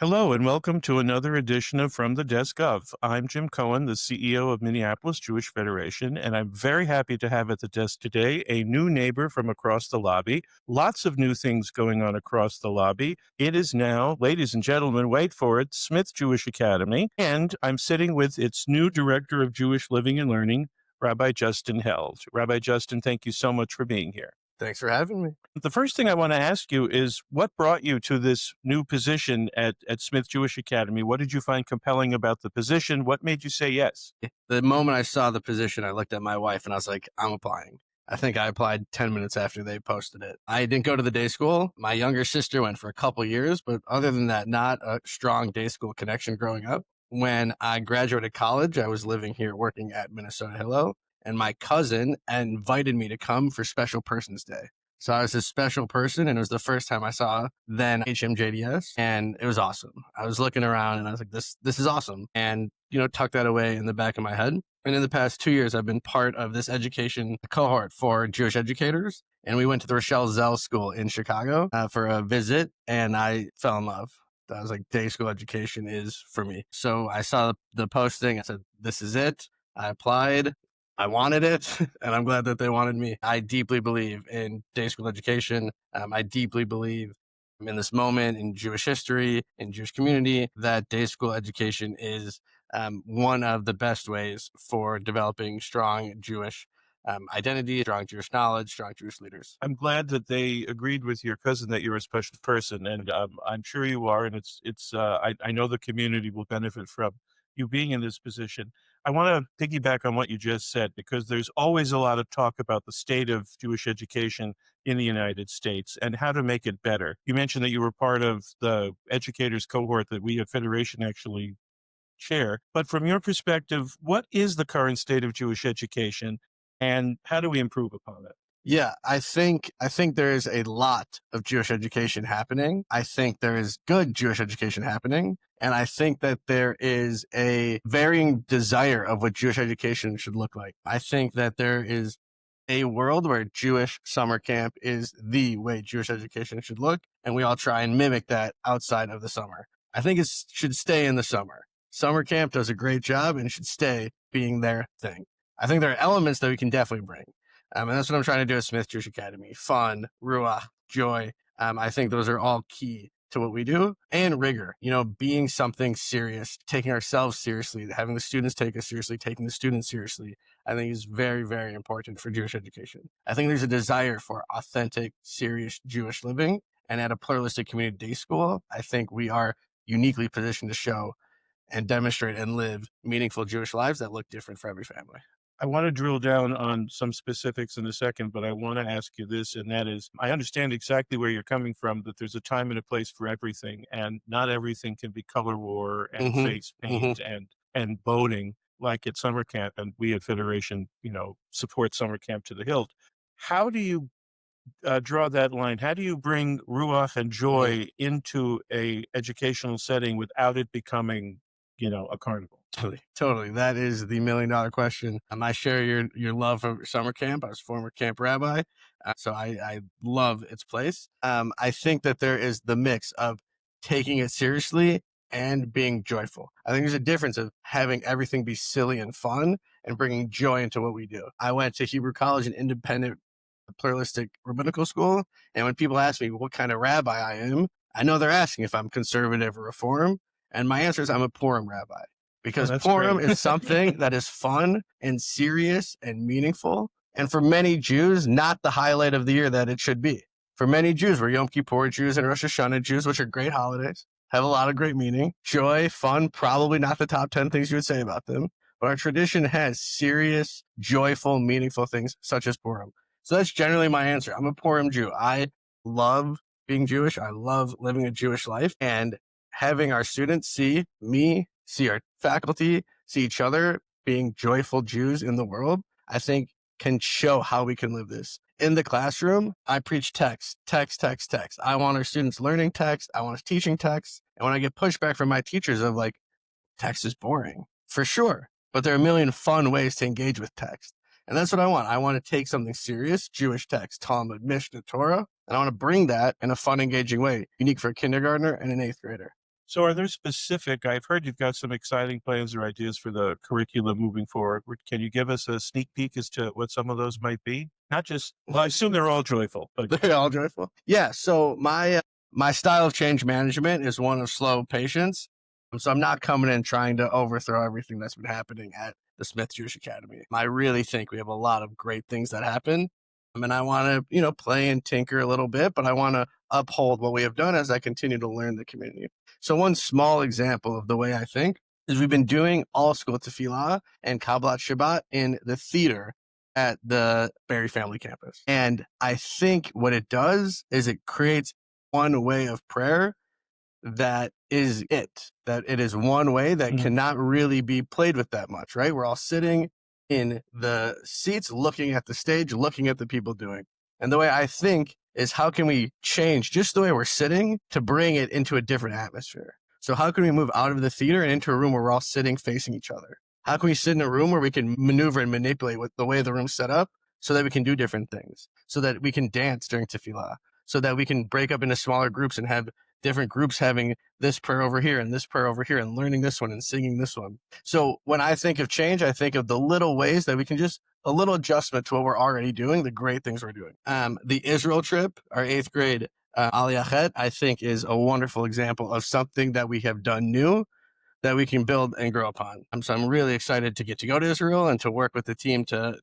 Hello and welcome to another edition of From the Desk of. I'm Jim Cohen, the CEO of Minneapolis Jewish Federation, and I'm very happy to have at the desk today a new neighbor from across the lobby. Lots of new things going on across the lobby. It is now, ladies and gentlemen, wait for it, Smith Jewish Academy, and I'm sitting with its new Director of Jewish Living and Learning, Rabbi Justin Held. Rabbi Justin, thank you so much for being here. Thanks for having me. The first thing I want to ask you is what brought you to this new position at Smith Jewish Academy? What did you find compelling about the position? What made you say yes? The moment I saw the position, I looked at my wife and I was like, I'm applying. I think I applied 10 minutes after they posted it. I didn't go to the day school. My younger sister went for a couple years, but other than that, not a strong day school connection growing up. When I graduated college, I was living here working at Minnesota Hillel, and my cousin invited me to come for Special Persons Day. So I was a special person, and it was the first time I saw then HMJDS, and it was awesome. I was looking around and I was like, this is awesome. And, tucked that away in the back of my head. And in the past 2 years, I've been part of this education cohort for Jewish educators. And we went to the Rochelle Zell School in Chicago for a visit, and I fell in love. I was like, day school education is for me. So I saw the posting. I said, this is it. I applied. I wanted it, and I'm glad that they wanted me. I deeply believe in day school education. I deeply believe in this moment in Jewish history, in Jewish community, that day school education is one of the best ways for developing strong Jewish identity, strong Jewish knowledge, strong Jewish leaders. I'm glad that they agreed with your cousin that you're a special person, and I'm sure you are. And I know the community will benefit from you being in this position. I want to piggyback on what you just said, because there's always a lot of talk about the state of Jewish education in the United States and how to make it better. You mentioned that you were part of the educators cohort that we at Federation actually share. But from your perspective, what is the current state of Jewish education and how do we improve upon it? Yeah, I think there is a lot of Jewish education happening. I think there is good Jewish education happening. And I think that there is a varying desire of what Jewish education should look like. I think that there is a world where Jewish summer camp is the way Jewish education should look. And we all try and mimic that outside of the summer. I think it should stay in the summer. Summer camp does a great job and should stay being their thing. I think there are elements that we can definitely bring. And that's what I'm trying to do at Smith Jewish Academy. Fun, ruach, joy. I think those are all key to what we do, and rigor, being something serious, taking ourselves seriously, having the students take us seriously, taking the students seriously, I think is very, very important for Jewish education. I think there's a desire for authentic, serious Jewish living. And at a pluralistic community day school, I think we are uniquely positioned to show and demonstrate and live meaningful Jewish lives that look different for every family. I want to drill down on some specifics in a second, but I want to ask you this, and that is, I understand exactly where you're coming from, that there's a time and a place for everything, and not everything can be color war and face paint and boating like at summer camp, and we at Federation, support summer camp to the hilt. How do you draw that line? How do you bring ruach and joy into a educational setting without it becoming, a carnival? Totally. That is the $1 million question. I share your love for summer camp. I was a former camp rabbi, so I love its place. I think that there is the mix of taking it seriously and being joyful. I think there's a difference of having everything be silly and fun and bringing joy into what we do. I went to Hebrew college, an independent, pluralistic rabbinical school, and when people ask me what kind of rabbi I am, I know they're asking if I'm conservative or reform, and my answer is I'm a Purim rabbi. Because Purim is something that is fun and serious and meaningful. And for many Jews, not the highlight of the year that it should be. For many Jews, we're Yom Kippur Jews and Rosh Hashanah Jews, which are great holidays, have a lot of great meaning. Joy, fun, probably not the top 10 things you would say about them. But our tradition has serious, joyful, meaningful things such as Purim. So that's generally my answer. I'm a Purim Jew. I love being Jewish. I love living a Jewish life. And having our students see me, see our faculty, see each other being joyful Jews in the world, I think can show how we can live this. In the classroom, I preach text. I want our students learning text. I want us teaching text. And when I get pushback from my teachers of like, text is boring, for sure. But there are a million fun ways to engage with text. And that's what I want. I want to take something serious, Jewish text, Talmud, Mishnah, Torah, and I want to bring that in a fun, engaging way, unique for a kindergartner and an eighth grader. So are there specific I've heard you've got some exciting plans or ideas for the curriculum moving forward. Can you give us a sneak peek as to what some of those might be? Not just well, I assume they're all joyful, but They're all joyful. Yeah. So my style of change management is one of slow patience. So I'm not coming in trying to overthrow everything that's been happening at the Smith Jewish Academy. I really think we have a lot of great things that happen. I mean, I want to, play and tinker a little bit, but I want to uphold what we have done as I continue to learn the community. So one small example of the way I think is we've been doing all school tefillah and Kabbalat Shabbat in the theater at the Berry family campus. And I think what it does is it creates one way of prayer that is that it is one way that Mhm. cannot really be played with that much, right? We're all sitting in the seats, looking at the stage, looking at the people doing. And the way I think is how can we change just the way we're sitting to bring it into a different atmosphere? So how can we move out of the theater and into a room where we're all sitting facing each other? How can we sit in a room where we can maneuver and manipulate with the way the room's set up so that we can do different things, so that we can dance during tefillah, so that we can break up into smaller groups and have different groups having this prayer over here and this prayer over here and learning this one and singing this one. So when I think of change, I think of the little ways that we can just a little adjustment to what we're already doing, the great things we're doing. The Israel trip, our 8th grade Aliyah, I think is a wonderful example of something that we have done new that we can build and grow upon. So I'm really excited to get to go to Israel and to work with the team to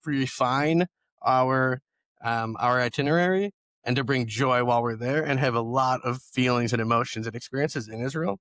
refine our itinerary and to bring joy while we're there and have a lot of feelings and emotions and experiences in Israel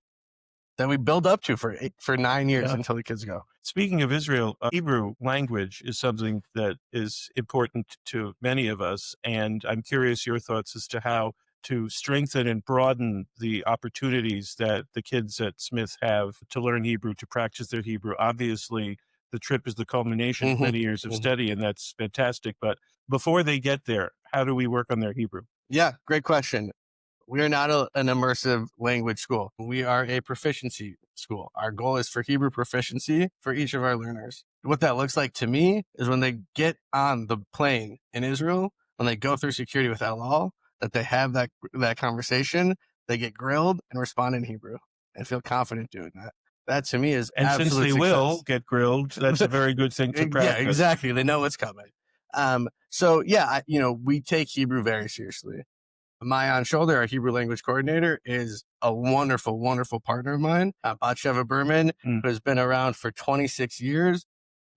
that we build up to for 9 years yeah. until the kids go. Speaking of Israel, Hebrew language is something that is important to many of us, and I'm curious your thoughts as to how to strengthen and broaden the opportunities that the kids at Smith have to learn Hebrew, to practice their Hebrew. Obviously, the trip is the culmination of Mm-hmm. many years of Mm-hmm. study, and that's fantastic. But before they get there, how do we work on their Hebrew? Yeah, great question. We are not an immersive language school. We are a proficiency school. Our goal is for Hebrew proficiency for each of our learners. What that looks like to me is when they get on the plane in Israel, when they go through security with El Al, that they have that conversation, they get grilled and respond in Hebrew and feel confident doing that. That to me is And since absolute they will success. get grilled, that's a very good thing to Yeah, practice. exactly. They know what's coming. So yeah, we take Hebrew very seriously. Mayan Shoulder, our Hebrew language coordinator, is a wonderful, wonderful partner of mine. Batsheva Berman, Mm. who has been around for 26 years,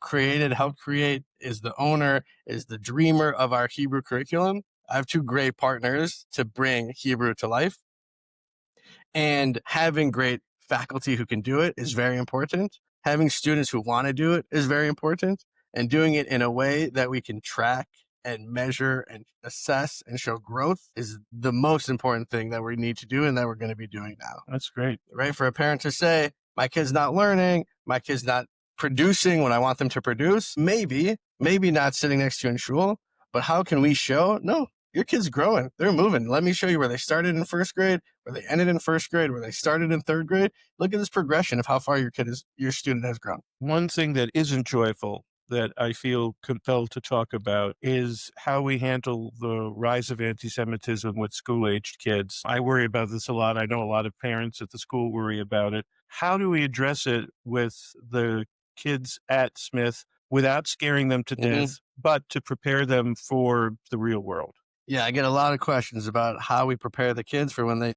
helped create, is the owner, is the dreamer of our Hebrew curriculum. I have two great partners to bring Hebrew to life. And having great faculty who can do it is very important. Having students who want to do it is very important. And doing it in a way that we can track and measure and assess and show growth is the most important thing that we need to do and that we're going to be doing now. That's great. Right? For a parent to say, my kid's not learning, my kid's not producing what I want them to produce, maybe not sitting next to you in shul, but how can we show, no, your kid's growing, they're moving. Let me show you where they started in 1st grade, where they ended in 1st grade, where they started in 3rd grade. Look at this progression of how far your student has grown. One thing that isn't joyful that I feel compelled to talk about is how we handle the rise of anti-Semitism with school-aged kids. I worry about this a lot. I know a lot of parents at the school worry about it. How do we address it with the kids at Smith without scaring them to death, but to prepare them for the real world? Yeah, I get a lot of questions about how we prepare the kids for when they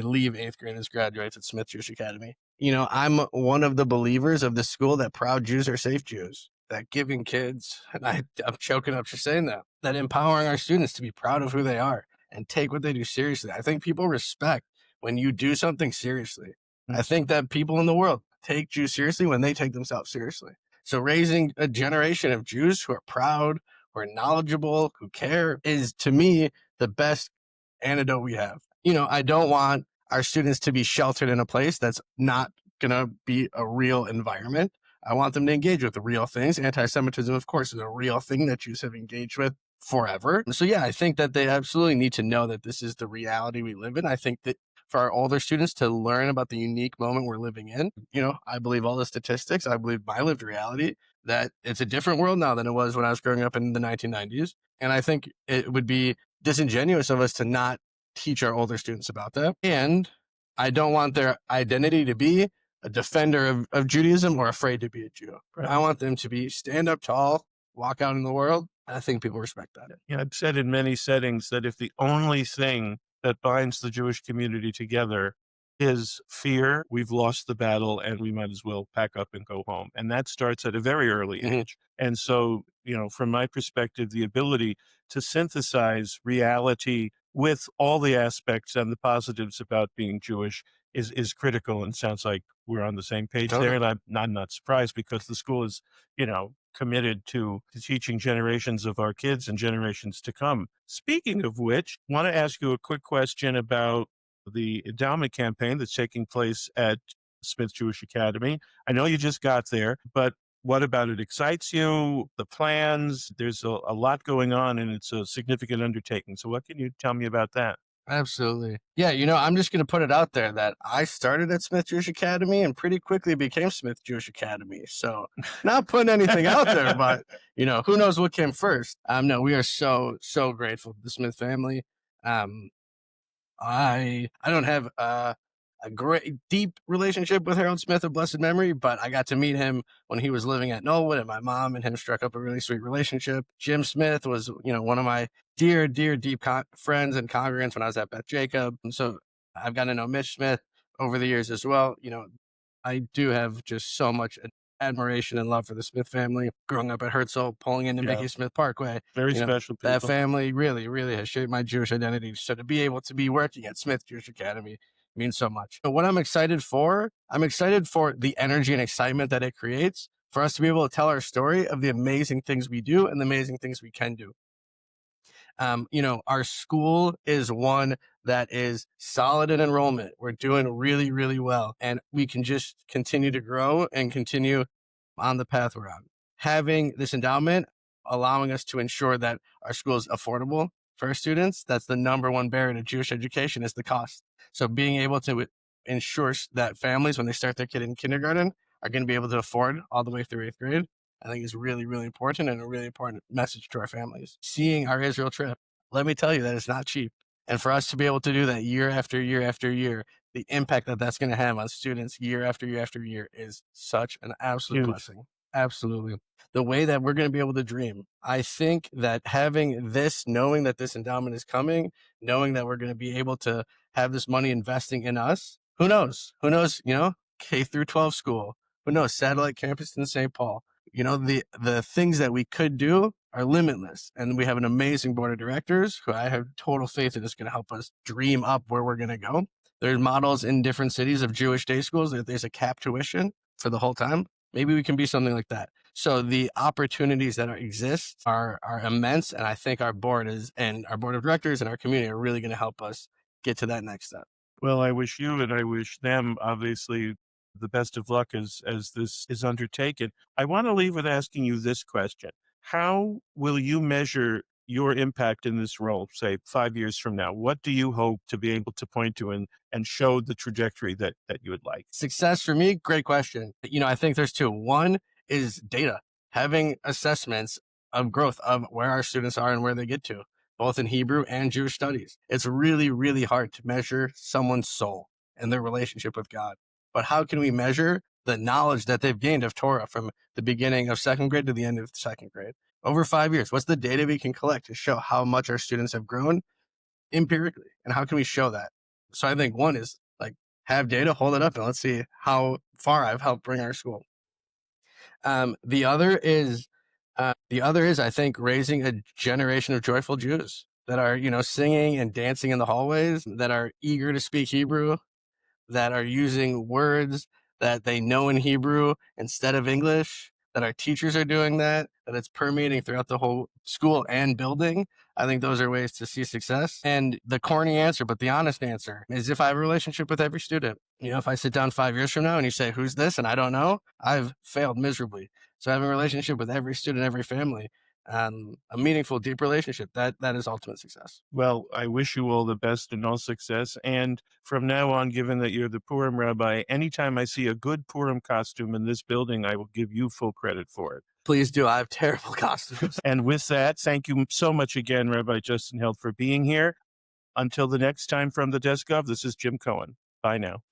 leave 8th grade as graduates at Smith Jewish Academy. I'm one of the believers of the school that proud Jews are safe Jews. That giving kids, and I'm choking up just saying that empowering our students to be proud of who they are and take what they do seriously. I think people respect when you do something seriously. I think that people in the world take Jews seriously when they take themselves seriously. So raising a generation of Jews who are proud, who are knowledgeable, who care is to me the best antidote we have. I don't want our students to be sheltered in a place that's not going to be a real environment. I want them to engage with the real things. Anti-Semitism, of course, is a real thing that Jews have engaged with forever. So yeah, I think that they absolutely need to know that this is the reality we live in. I think that for our older students to learn about the unique moment we're living in, I believe all the statistics, I believe my lived reality, that it's a different world now than it was when I was growing up in the 1990s. And I think it would be disingenuous of us to not teach our older students about that. And I don't want their identity to be a defender of Judaism or afraid to be a Jew. Right. I want them to be stand up tall, walk out in the world. And I think people respect that. I've said in many settings that if the only thing that binds the Jewish community together is fear, we've lost the battle and we might as well pack up and go home. And that starts at a very early Mhm. age. And so, from my perspective, the ability to synthesize reality with all the aspects and the positives about being Jewish is critical. And sounds like we're on the same page there. Totally. And I'm not surprised because the school is, committed to teaching generations of our kids and generations to come. Speaking of which, I want to ask you a quick question about the endowment campaign that's taking place at Smith Jewish Academy. I know you just got there, but what about it excites you? The plans? There's a lot going on and it's a significant undertaking. So what can you tell me about that? Absolutely. Yeah, I'm just going to put it out there that I started at Smith Jewish Academy and pretty quickly became Smith Jewish Academy. So, not putting anything out there, but who knows what came first? No, we are so grateful to the Smith family. Um, I don't have a great deep relationship with Harold Smith of blessed memory, but I got to meet him when he was living at Knollwood, and my mom and him struck up a really sweet relationship. Jim Smith was, one of my dear, deep friends and congregants when I was at Beth Jacob. And so I've gotten to know Mitch Smith over the years as well. I do have just so much admiration and love for the Smith family. Growing up at Herzl, pulling into Yeah, Mickey Smith Parkway, very special that people. family really, really has shaped my Jewish identity. So to be able to be working at Smith Jewish Academy means so much. But what I'm excited for the energy and excitement that it creates for us to be able to tell our story of the amazing things we do and the amazing things we can do. Our school is one that is solid in enrollment. We're doing really, really well, and we can just continue to grow and continue on the path we're on. Having this endowment allowing us to ensure that our school is affordable for our students. That's the number one barrier to Jewish education is the cost. So being able to ensure that families, when they start their kid in kindergarten, are going to be able to afford all the way through 8th grade, I think is really, really important and a really important message to our families. Seeing our Israel trip, let me tell you that it's not cheap. And for us to be able to do that year after year after year, the impact that that's going to have on students year after year after year is such an absolute Huge. blessing. Absolutely. The way that we're going to be able to dream. I think that having this, knowing that this endowment is coming, knowing that we're going to be able to have this money investing in us, who knows? Who knows, K through 12 school, who knows, satellite campus in St. Paul. The things that we could do are limitless. And we have an amazing board of directors who I have total faith in is going to help us dream up where we're going to go. There's models in different cities of Jewish day schools. There's a cap tuition for the whole time. Maybe we can be something like that. So the opportunities that exist are immense. And I think our board of directors and our community are really going to help us get to that next step. Well, I wish you and I wish them, obviously, the best of luck as this is undertaken. I want to leave with asking you this question. How will you measure your impact in this role, say 5 years from now? What do you hope to be able to point to and show the trajectory that you would like? Success for me, great question. I think there's two. One is data, having assessments of growth of where our students are and where they get to, both in Hebrew and Jewish studies. It's really, really hard to measure someone's soul and their relationship with God. But how can we measure the knowledge that they've gained of Torah from the beginning of 2nd grade to the end of 2nd grade? Over 5 years, what's the data we can collect to show how much our students have grown empirically? And how can we show that? So I think one is have data, hold it up, and let's see how far I've helped bring our school. The other is, I think, raising a generation of joyful Jews that are, singing and dancing in the hallways, that are eager to speak Hebrew, that are using words that they know in Hebrew instead of English, that our teachers are doing that it's permeating throughout the whole school and building. I think those are ways to see success. And the corny answer, but the honest answer is if I have a relationship with every student. If I sit down 5 years from now and you say, who's this? And I don't know, I've failed miserably. So having a relationship with every student, every family, a meaningful, deep relationship, that is ultimate success. Well, I wish you all the best and all success. And from now on, given that you're the Purim rabbi, anytime I see a good Purim costume in this building, I will give you full credit for it. Please do. I have terrible costumes. And with that, thank you so much again, Rabbi Justin Held, for being here. Until the next time from the Desk of, this is Jim Cohen. Bye now.